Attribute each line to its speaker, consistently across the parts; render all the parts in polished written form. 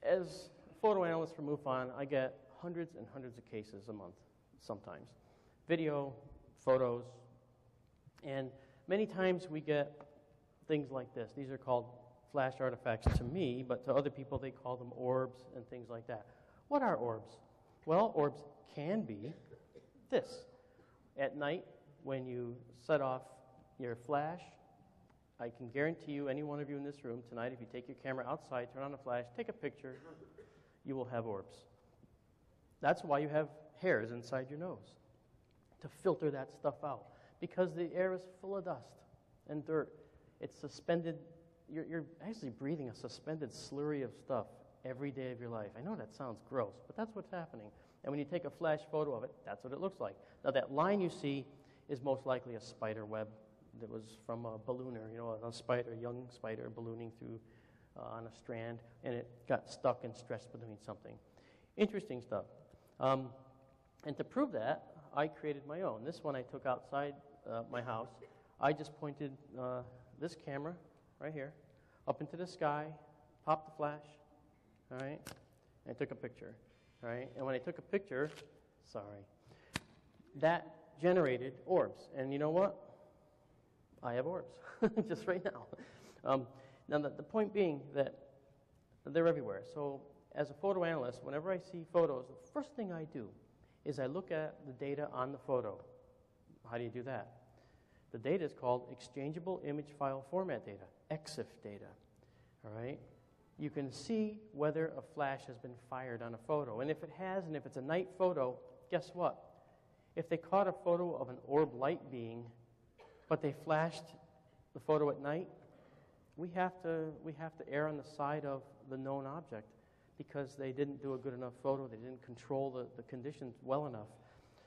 Speaker 1: as a photo analyst for MUFON, I get hundreds and hundreds of cases a month, sometimes. Video, photos, and many times we get things like this. These are called flash artifacts to me, but to other people they call them orbs and things like that. What are orbs? Well, orbs can be this. At night, when you set off your flash, I can guarantee you, any one of you in this room tonight, if you take your camera outside, turn on a flash, take a picture, you will have orbs. That's why you have hairs inside your nose, to filter that stuff out, because the air is full of dust and dirt. It's suspended. You're actually breathing a suspended slurry of stuff every day of your life. I know that sounds gross, but that's what's happening. And when you take a flash photo of it, that's what it looks like. Now, that line you see is most likely a spider web that was from a ballooner, a spider, a young spider ballooning through on a strand, and it got stuck and stressed between something. Interesting stuff. And to prove that, I created my own. This one I took outside my house. I just pointed this camera right here up into the sky, popped the flash, all right, and I took a picture, all right. And when I took a picture, that generated orbs. And you know what? I have orbs, just right now. Now, the point being that they're everywhere. So as a photo analyst, whenever I see photos, the first thing I do is I look at the data on the photo. How do you do that? The data is called exchangeable image file format data, EXIF data, all right? You can see whether a flash has been fired on a photo. And if it has, and if it's a night photo, guess what? If they caught a photo of an orb light being, but they flashed the photo at night, we have to err on the side of the known object because they didn't do a good enough photo, they didn't control the conditions well enough.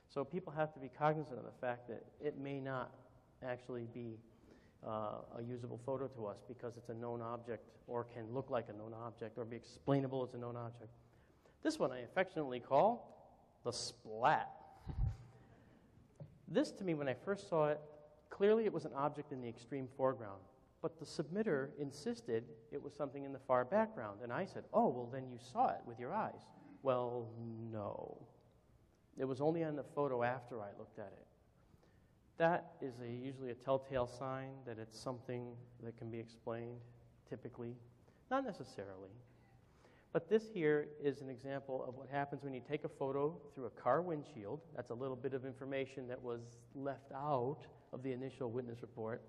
Speaker 1: So people have to be cognizant of the fact that it may not actually be a usable photo to us because it's a known object or can look like a known object or be explainable as a known object. This one I affectionately call the splat. This, to me, when I first saw it, clearly it was an object in the extreme foreground, but the submitter insisted it was something in the far background. And I said, oh, well, then you saw it with your eyes. Well, no. It was only on the photo after I looked at it. That is usually a telltale sign that it's something that can be explained, typically. Not necessarily. But this here is an example of what happens when you take a photo through a car windshield. That's a little bit of information that was left out of the initial witness report.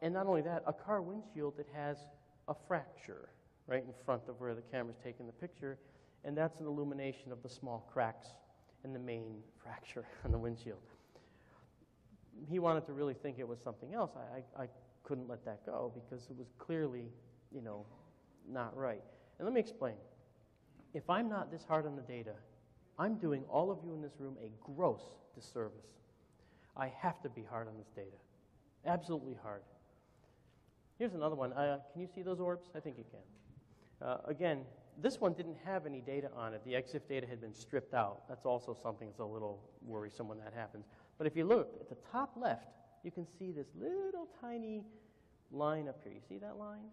Speaker 1: And not only that, a car windshield that has a fracture right in front of where the camera's taking the picture, and that's an illumination of the small cracks in the main fracture on the windshield. He wanted to really think it was something else. I couldn't let that go because it was clearly, not right. And let me explain. If I'm not this hard on the data, I'm doing all of you in this room a gross disservice. I have to be hard on this data. Absolutely hard. Here's another one. Can you see those orbs? I think you can. Again, this one didn't have any data on it. The EXIF data had been stripped out. That's also something that's a little worrisome when that happens. But if you look at the top left, you can see this little tiny line up here. You see that line?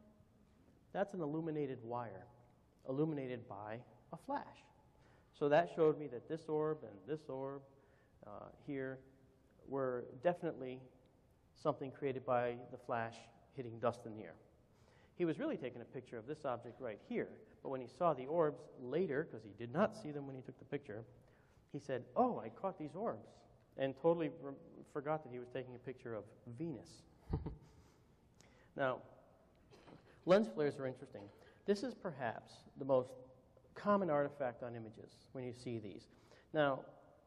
Speaker 1: That's an illuminated wire, illuminated by a flash. So that showed me that this orb and this orb here were definitely something created by the flash hitting dust in the air. He was really taking a picture of this object right here, but when he saw the orbs later, because he did not see them when he took the picture, he said, oh, I caught these orbs, and totally forgot that he was taking a picture of Venus. Now, lens flares are interesting. This is perhaps the most common artifact on images when you see these. Now,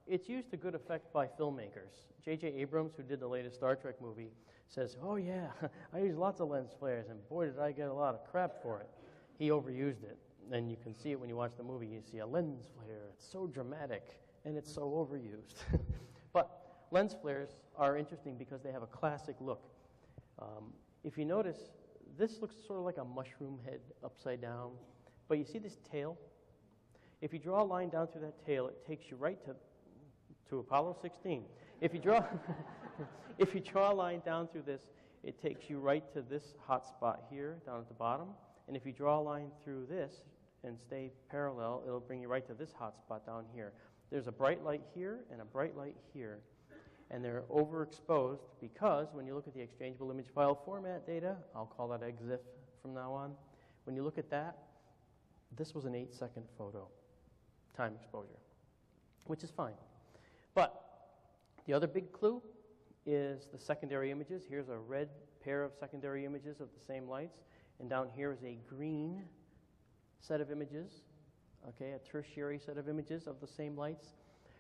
Speaker 1: it's used to good effect by filmmakers. J.J. Abrams, who did the latest Star Trek movie, says, oh yeah, I use lots of lens flares, and boy did I get a lot of crap for it. He overused it, and you can see it when you watch the movie. You see a lens flare. It's so dramatic, and it's so overused. But lens flares are interesting because they have a classic look. If you notice, this looks sort of like a mushroom head upside down, but you see this tail? If you draw a line down through that tail, it takes you right to Apollo 16. If you draw a line down through this, it takes you right to this hot spot here, down at the bottom. And if you draw a line through this, and stay parallel, it'll bring you right to this hot spot down here. There's a bright light here and a bright light here. And they're overexposed because when you look at the exchangeable image file format data, I'll call that EXIF from now on. When you look at that, this was an 8-second photo, time exposure, which is fine. But the other big clue is the secondary images. Here's a red pair of secondary images of the same lights, and down here is a green set of images, okay, a tertiary set of images of the same lights.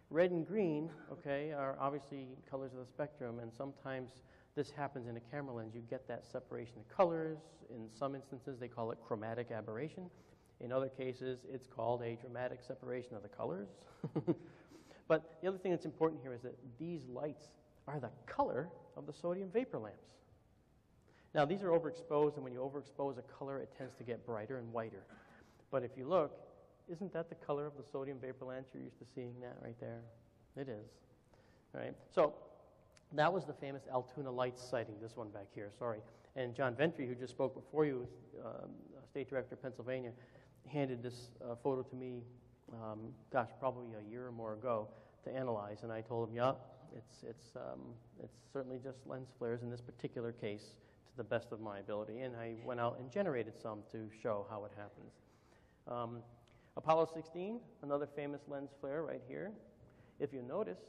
Speaker 1: Red and green, okay, are obviously colors of the spectrum, and sometimes this happens in a camera lens. You get that separation of colors. In some instances, they call it chromatic aberration. In other cases, it's called a dramatic separation of the colors. But the other thing that's important here is that these lights are the color of the sodium vapor lamps. Now, these are overexposed, and when you overexpose a color, it tends to get brighter and whiter. But if you look, isn't that the color of the sodium vapor lamps? You're used to seeing that right there. It is. All right. So that was the famous Altoona Lights sighting, this one back here, sorry. And John Ventry, who just spoke before you, State Director of Pennsylvania, handed this photo to me, gosh, probably a year or more ago to analyze. And I told him, yeah, it's certainly just lens flares in this particular case to the best of my ability. And I went out and generated some to show how it happens. Apollo 16, another famous lens flare right here. If you notice,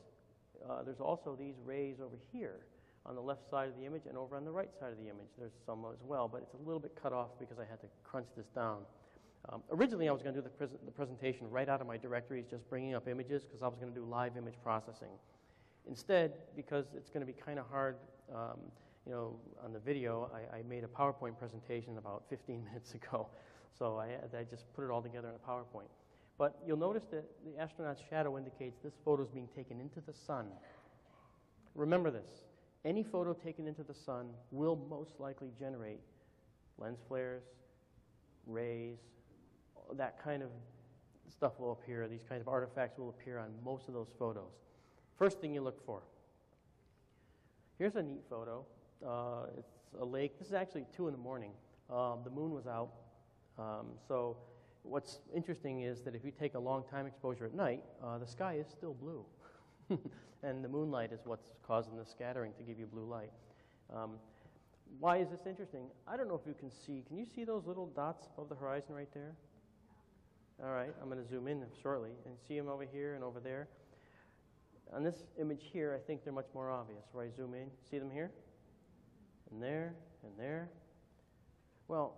Speaker 1: there's also these rays over here on the left side of the image and over on the right side of the image. There's some as well, but it's a little bit cut off because I had to crunch this down. Originally, I was going to do the presentation right out of my directories, just bringing up images, because I was going to do live image processing. Instead, because it's going to be kind of hard, on the video, I made a PowerPoint presentation about 15 minutes ago. So I just put it all together in a PowerPoint. But you'll notice that the astronaut's shadow indicates this photo is being taken into the sun. Remember this. Any photo taken into the sun will most likely generate lens flares, rays, that kind of stuff will appear. These kind of artifacts will appear on most of those photos. First thing you look for. Here's a neat photo. It's a lake. This is actually 2 in the morning. The moon was out. So what's interesting is that if you take a long time exposure at night, the sky is still blue. And the moonlight is what's causing the scattering to give you blue light. Why is this interesting? I don't know if you can see. Can you see those little dots above the horizon right there? All right, I'm going to zoom in shortly and see them over here and over there. On this image here, I think they're much more obvious. Where I zoom in, see them here? And there, and there. Well,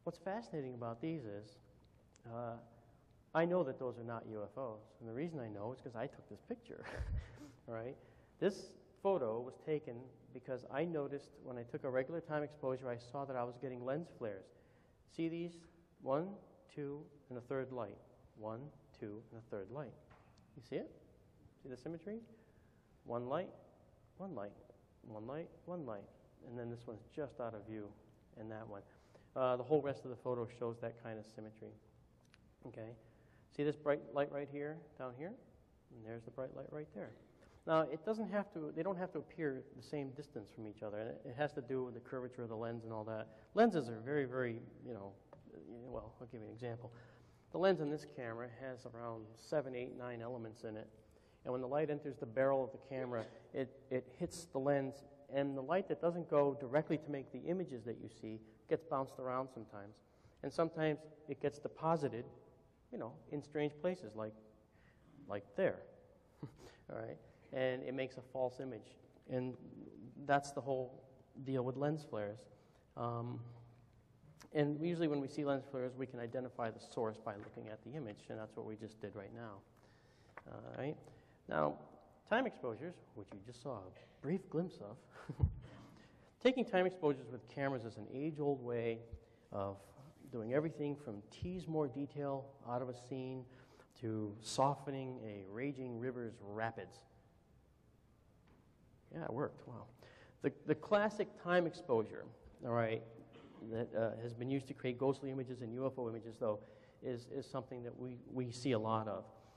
Speaker 1: what's fascinating about these is I know that those are not UFOs. And the reason I know is because I took this picture. All right? This photo was taken because I noticed when I took a regular time exposure, I saw that I was getting lens flares. See these? 1, 2, and a third light. 1, 2, and a third light. You see it? See the symmetry? 1 light, 1 light, 1 light, 1 light. And then this one's just out of view, and that one. The whole rest of the photo shows that kind of symmetry. Okay? See this bright light right here, down here? And there's the bright light right there. Now, it doesn't have to, they don't have to appear the same distance from each other. It has to do with the curvature of the lens and all that. Lenses are very, very, well, I'll give you an example. The lens in this camera has around 7, 8, 9 elements in it. And when the light enters the barrel of the camera, it hits the lens, and the light that doesn't go directly to make the images that you see gets bounced around sometimes. And sometimes it gets deposited, in strange places, like there. All right? And it makes a false image. And that's the whole deal with lens flares. And usually when we see lens flares, we can identify the source by looking at the image, and that's what we just did right now. All right? Now, time exposures, which you just saw a brief glimpse of, taking time exposures with cameras is an age-old way of doing everything from tease more detail out of a scene to softening a raging river's rapids. Yeah, it worked. Wow. The classic time exposure, all right, that has been used to create ghostly images and UFO images, though, is something that we see a lot of.